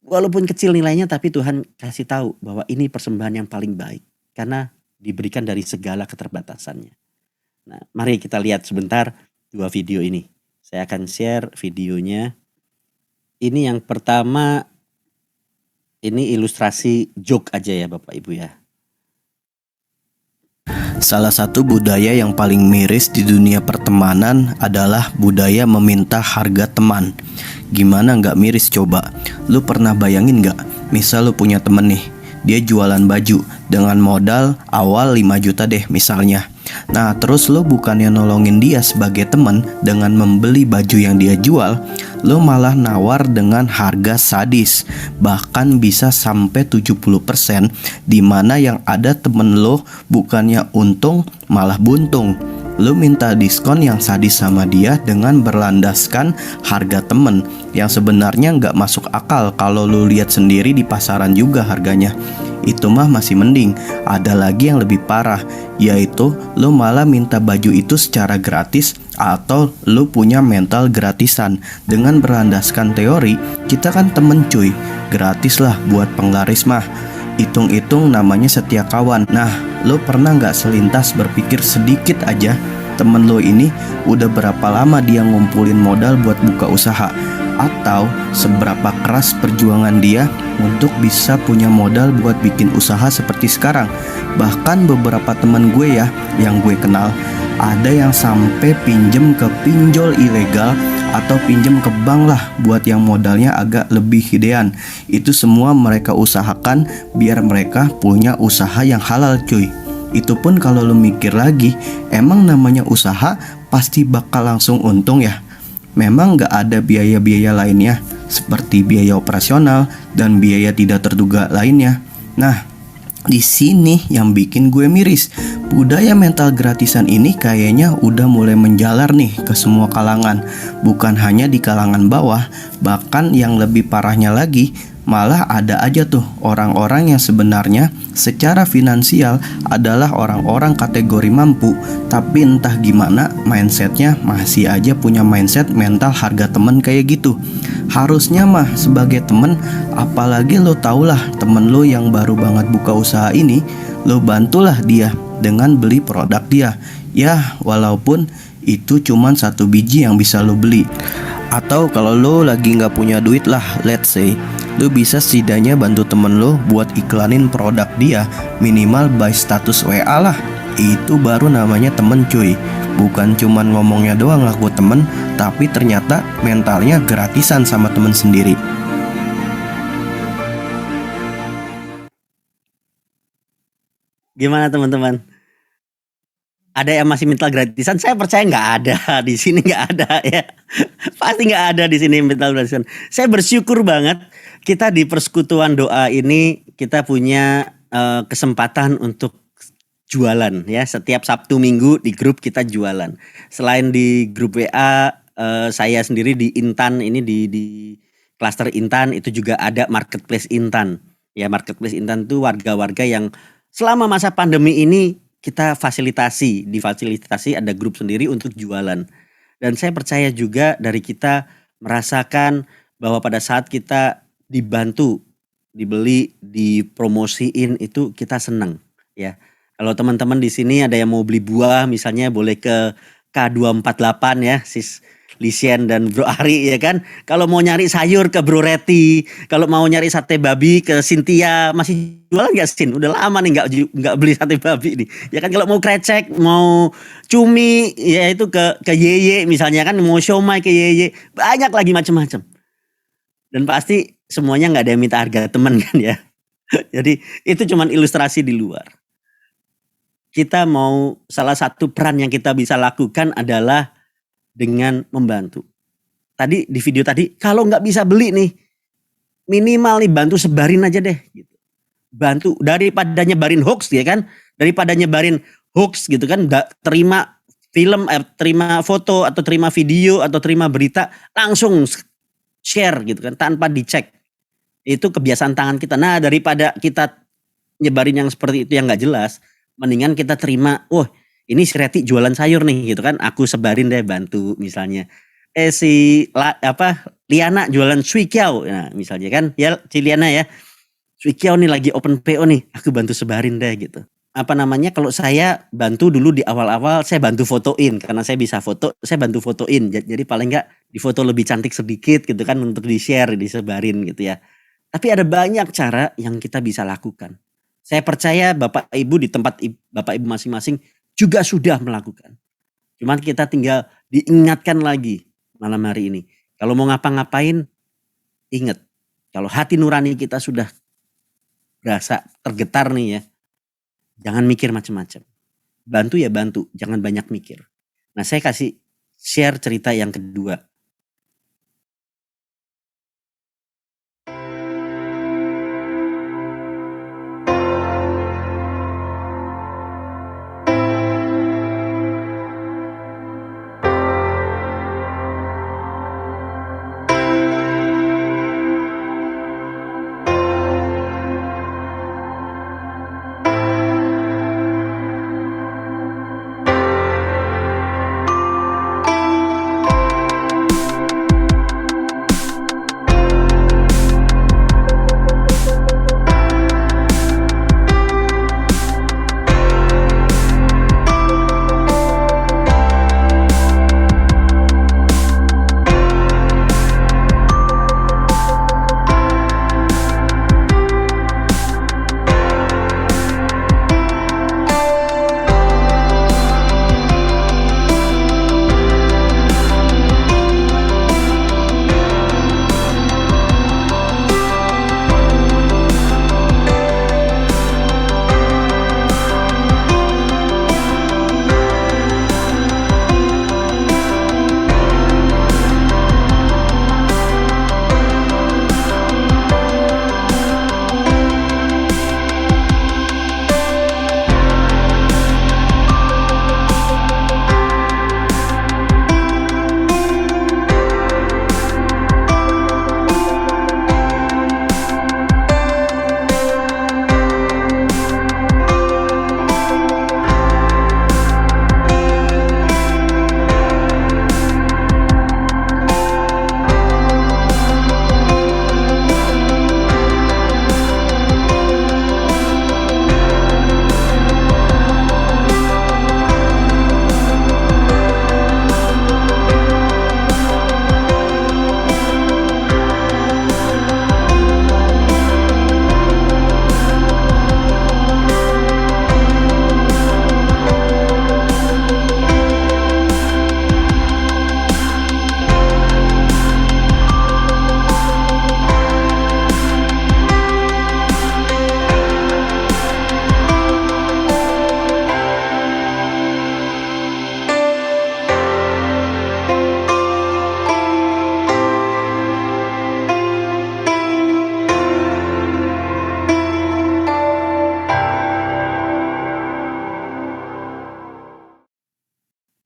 walaupun kecil nilainya, tapi Tuhan kasih tahu bahwa ini persembahan yang paling baik. Karena diberikan dari segala keterbatasannya. Nah, mari kita lihat sebentar 2 video ini. Saya akan share videonya. Ini yang pertama, ini ilustrasi joke aja ya Bapak Ibu ya. Salah satu budaya yang paling miris di dunia pertemanan adalah budaya meminta harga teman. Gimana nggak miris coba? Lu pernah bayangin nggak? Misal lu punya temen nih, dia jualan baju dengan modal awal 5 juta deh misalnya. Nah terus lo bukannya nolongin dia sebagai teman dengan membeli baju yang dia jual, lo malah nawar dengan harga sadis, bahkan bisa sampai 70%, dimana yang ada temen lo bukannya untung malah buntung. Lo minta diskon yang sadis sama dia dengan berlandaskan harga temen yang sebenarnya nggak masuk akal kalau lo lihat sendiri di pasaran juga harganya. Itu mah masih mending. Ada lagi yang lebih parah, yaitu lo malah minta baju itu secara gratis atau lo punya mental gratisan. Dengan berlandaskan teori, kita kan temen cuy, gratis lah buat penglaris mah. Hitung-hitung namanya setia kawan. Nah, lo pernah gak selintas berpikir sedikit aja, temen lo ini udah berapa lama dia ngumpulin modal buat buka usaha? Atau seberapa keras perjuangan dia untuk bisa punya modal buat bikin usaha seperti sekarang. Bahkan beberapa teman gue ya yang gue kenal, ada yang sampai pinjem ke pinjol ilegal atau pinjem ke bank lah buat yang modalnya agak lebih gedean. Itu semua mereka usahakan biar mereka punya usaha yang halal cuy. Itu pun kalau lo mikir lagi, emang namanya usaha pasti bakal langsung untung ya? Memang gak ada biaya-biaya lainnya seperti biaya operasional dan biaya tidak terduga lainnya. Nah, di sini yang bikin gue miris. Budaya mental gratisan ini kayaknya udah mulai menjalar nih ke semua kalangan. Bukan hanya di kalangan bawah, bahkan yang lebih parahnya lagi, malah ada aja tuh orang-orang yang sebenarnya secara finansial adalah orang-orang kategori mampu, tapi entah gimana mindsetnya masih aja punya mindset mental harga temen kayak gitu. Harusnya mah sebagai temen, apalagi lo taulah temen lo yang baru banget buka usaha ini, lo bantulah dia dengan beli produk dia. Ya walaupun itu cuman 1 biji yang bisa lo beli. Atau kalau lo lagi gak punya duit lah, let's say, lo bisa setidaknya bantu temen lo buat iklanin produk dia, minimal by status WA lah. Itu baru namanya temen cuy. Bukan cuman ngomongnya doang ngaku temen, tapi ternyata mentalnya gratisan sama temen sendiri. Gimana teman-teman? Ada yang masih mental gratisan? Saya percaya nggak ada di sini, nggak ada ya. Pasti nggak ada di sini mental gratisan. Saya bersyukur banget kita di persekutuan doa ini kita punya kesempatan untuk jualan ya. Setiap Sabtu Minggu di grup kita jualan. Selain di grup WA, saya sendiri di Intan ini di klaster Intan itu juga ada marketplace Intan. Ya, marketplace Intan itu warga-warga yang selama masa pandemi ini kita difasilitasi ada grup sendiri untuk jualan. Dan saya percaya juga dari kita merasakan bahwa pada saat kita dibantu, dibeli, dipromosiin itu kita senang ya. Kalau teman-teman di sini ada yang mau beli buah misalnya boleh ke K248 ya, Sis Lisien dan Bro Ari ya kan. Kalau mau nyari sayur ke Bro Reti, kalau mau nyari sate babi ke Cynthia. Masih jualan nggak Sin? Udah lama nih nggak beli sate babi nih. Ya kan kalau mau krecek, mau cumi ya itu ke Yeye misalnya kan, mau siomay ke Yeye, banyak lagi macam-macam. Dan pasti semuanya nggak ada yang minta harga teman kan ya. Jadi itu cuman ilustrasi di luar. Kita mau salah satu peran yang kita bisa lakukan adalah dengan membantu. Tadi di video tadi kalau nggak bisa beli nih, minimal nih bantu sebarin aja deh. Gitu. Bantu daripada nyebarin hoax ya kan, daripada nyebarin hoax gitu kan, terima film, terima foto atau terima video atau terima berita langsung share gitu kan tanpa dicek. Itu kebiasaan tangan kita. Nah daripada kita nyebarin yang seperti itu yang nggak jelas, mendingan kita terima, ini si Reti jualan sayur nih gitu kan, aku sebarin deh bantu misalnya. Liana jualan Sui Kiao, nah misalnya kan, ya Ciliana ya, Sui Kiao nih lagi open PO nih, aku bantu sebarin deh gitu. Kalau saya bantu dulu di awal-awal, saya bantu fotoin karena saya bisa foto, saya bantu fotoin. Jadi paling nggak di foto lebih cantik sedikit gitu kan untuk di-share, disebarin gitu ya. Tapi ada banyak cara yang kita bisa lakukan. Saya percaya Bapak Ibu di tempat Bapak Ibu masing-masing juga sudah melakukan. Cuman kita tinggal diingatkan lagi malam hari ini. Kalau mau ngapa-ngapain, ingat. Kalau hati nurani kita sudah berasa tergetar nih ya, jangan mikir macam-macam. Bantu ya bantu, jangan banyak mikir. Nah saya kasih share cerita yang kedua.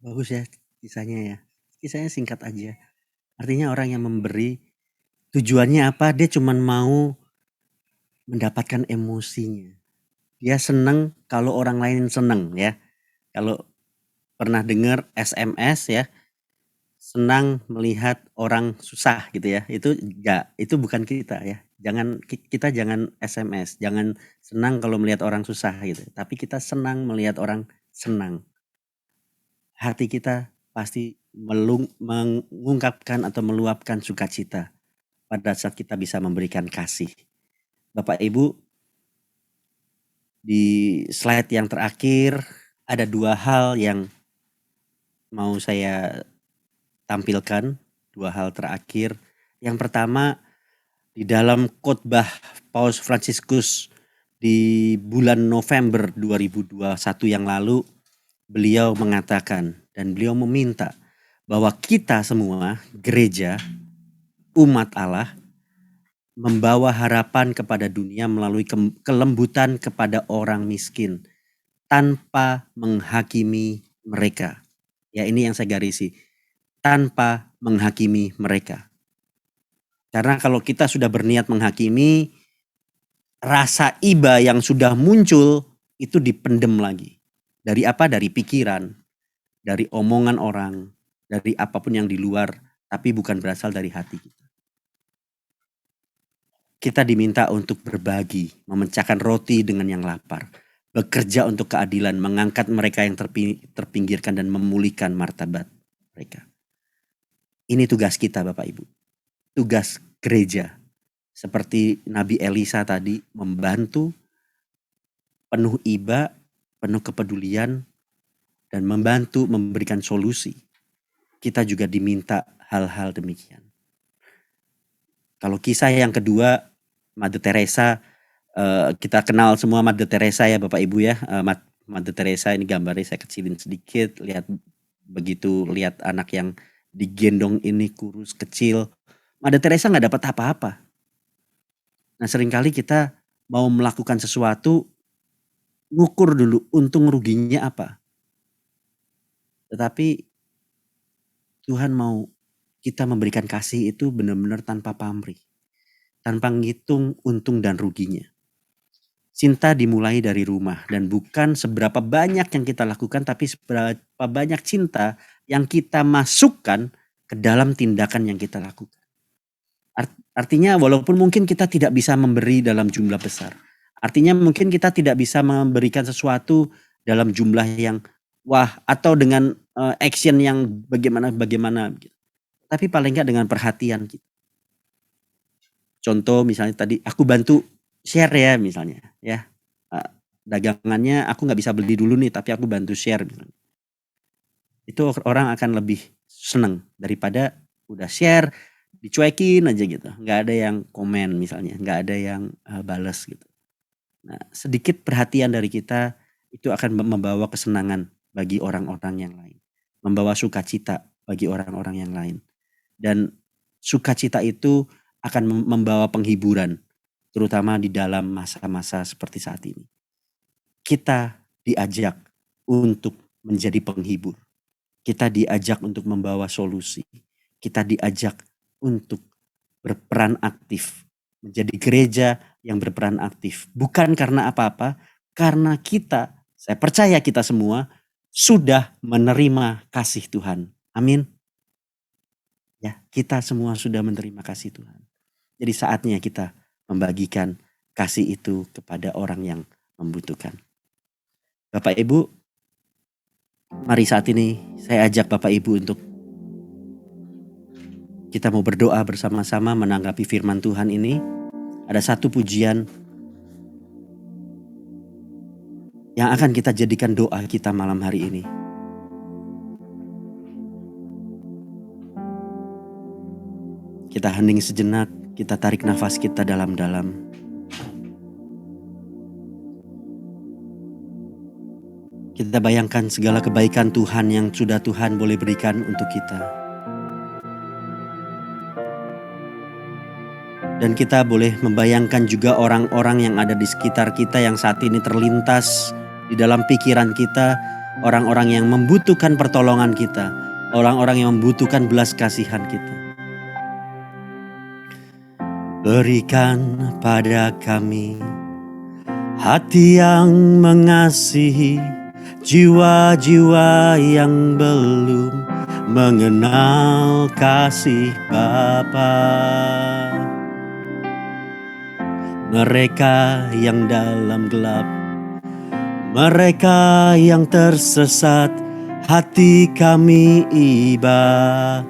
Bagus ya kisahnya ya. Kisahnya singkat aja. Artinya orang yang memberi tujuannya apa? Dia cuman mau mendapatkan emosinya. Dia senang kalau orang lain senang ya. Kalau pernah dengar SMS ya, senang melihat orang susah gitu ya. Itu bukan kita ya. Kita jangan SMS, jangan senang kalau melihat orang susah gitu. Tapi kita senang melihat orang senang. Hati kita pasti mengungkapkan atau meluapkan sukacita pada saat kita bisa memberikan kasih. Bapak Ibu, di slide yang terakhir ada 2 hal yang mau saya tampilkan, 2 hal terakhir. Yang pertama, di dalam khotbah Paus Fransiskus di bulan November 2021 yang lalu, beliau mengatakan dan beliau meminta bahwa kita semua, gereja, umat Allah, membawa harapan kepada dunia melalui kelembutan kepada orang miskin tanpa menghakimi mereka. Ya, ini yang saya garisi. Tanpa menghakimi mereka. Karena kalau kita sudah berniat menghakimi, rasa iba yang sudah muncul itu dipendem lagi. Dari apa? Dari pikiran, dari omongan orang, dari apapun yang di luar, tapi bukan berasal dari hati kita. Kita diminta untuk berbagi, memecahkan roti dengan yang lapar, bekerja untuk keadilan, mengangkat mereka yang terpinggirkan dan memulihkan martabat mereka. Ini tugas kita Bapak Ibu. Tugas gereja. Seperti Nabi Elisa tadi, membantu, penuh iba, penuh kepedulian, dan membantu memberikan solusi. Kita juga diminta hal-hal demikian. Kalau kisah yang kedua, Mother Teresa, kita kenal semua Mother Teresa ya Bapak Ibu ya. Mother Teresa ini gambarnya saya kecilin sedikit, lihat anak yang digendong ini kurus kecil. Mother Teresa nggak dapat apa-apa. Nah seringkali kita mau melakukan sesuatu, ngukur dulu untung ruginya apa. Tetapi Tuhan mau kita memberikan kasih itu benar-benar tanpa pamrih, tanpa ngitung untung dan ruginya. Cinta dimulai dari rumah dan bukan seberapa banyak yang kita lakukan, tapi seberapa banyak cinta yang kita masukkan ke dalam tindakan yang kita lakukan. Artinya walaupun mungkin kita tidak bisa memberi dalam jumlah besar. Artinya mungkin kita tidak bisa memberikan sesuatu dalam jumlah yang wah atau dengan action yang bagaimana. Tapi paling enggak dengan perhatian kita. Contoh misalnya tadi aku bantu share ya misalnya ya. Dagangannya aku nggak bisa beli dulu nih tapi aku bantu share misalnya. Itu orang akan lebih senang daripada udah share dicuekin aja gitu, nggak ada yang komen misalnya, nggak ada yang balas gitu. Nah sedikit perhatian dari kita itu akan membawa kesenangan bagi orang-orang yang lain, membawa sukacita bagi orang-orang yang lain, dan sukacita itu akan membawa penghiburan, terutama di dalam masa-masa seperti saat ini. Kita diajak untuk menjadi penghibur, kita diajak untuk membawa solusi, kita diajak untuk berperan aktif, menjadi gereja yang berperan aktif. Bukan karena apa-apa, karena saya percaya kita semua sudah menerima kasih Tuhan. Amin. Ya, kita semua sudah menerima kasih Tuhan. Jadi saatnya kita membagikan kasih itu kepada orang yang membutuhkan. Bapak Ibu, mari saat ini saya ajak Bapak Ibu untuk kita mau berdoa bersama-sama menanggapi firman Tuhan ini. Ada satu pujian yang akan kita jadikan doa kita malam hari ini. Kita hening sejenak, kita tarik nafas kita dalam-dalam. Kita bayangkan segala kebaikan Tuhan yang sudah Tuhan boleh berikan untuk kita. Dan kita boleh membayangkan juga orang-orang yang ada di sekitar kita yang saat ini terlintas di dalam pikiran kita orang-orang yang membutuhkan pertolongan kita, orang-orang yang membutuhkan belas kasihan kita. Berikan pada kami hati yang mengasihi jiwa-jiwa yang belum mengenal kasih Bapa. Mereka yang dalam gelap, mereka yang tersesat, hati kami iba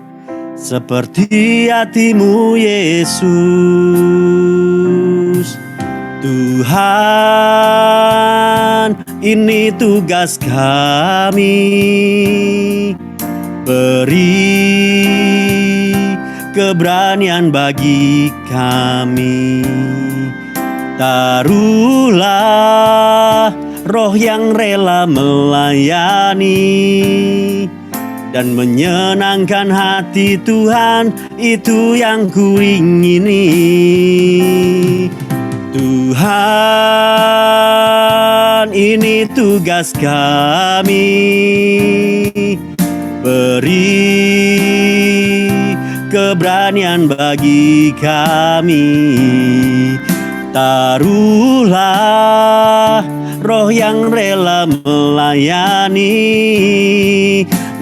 seperti hatimu Yesus. Tuhan, ini tugas kami, beri keberanian bagi kami. Taruhlah roh yang rela melayani dan menyenangkan hati Tuhan, itu yang kuingini. Tuhan, ini tugas kami, beri keberanian bagi kami. Taruhlah roh yang rela melayani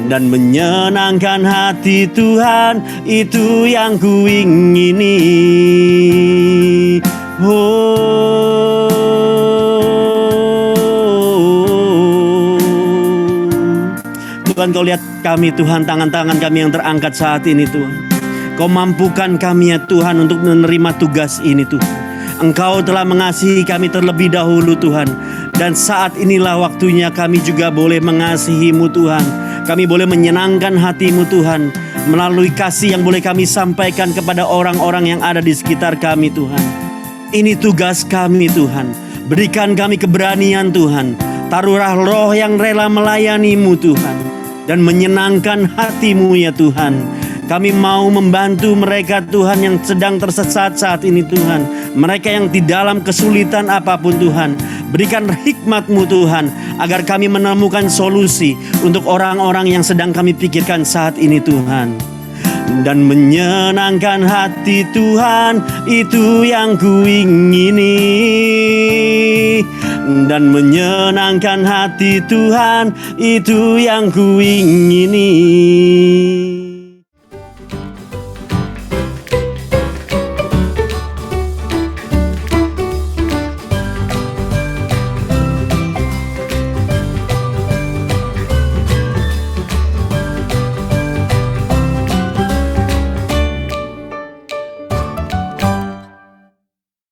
dan menyenangkan hati Tuhan, itu yang kuingini. Tuhan, Kau lihat kami Tuhan, tangan-tangan kami yang terangkat saat ini Tuhan. Kau mampukan kami ya Tuhan untuk menerima tugas ini Tuhan. Engkau telah mengasihi kami terlebih dahulu Tuhan. Dan saat inilah waktunya kami juga boleh mengasihi-Mu Tuhan. Kami boleh menyenangkan hati-Mu Tuhan, melalui kasih yang boleh kami sampaikan kepada orang-orang yang ada di sekitar kami Tuhan. Ini tugas kami Tuhan. Berikan kami keberanian Tuhan. Taruhlah roh yang rela melayani-Mu Tuhan, dan menyenangkan hati-Mu ya Tuhan. Kami mau membantu mereka Tuhan yang sedang tersesat saat ini Tuhan. Mereka yang di dalam kesulitan apapun Tuhan. Berikan hikmat-Mu Tuhan, agar kami menemukan solusi untuk orang-orang yang sedang kami pikirkan saat ini Tuhan. Dan menyenangkan hati Tuhan, itu yang kuingini. Dan menyenangkan hati Tuhan, itu yang kuingini.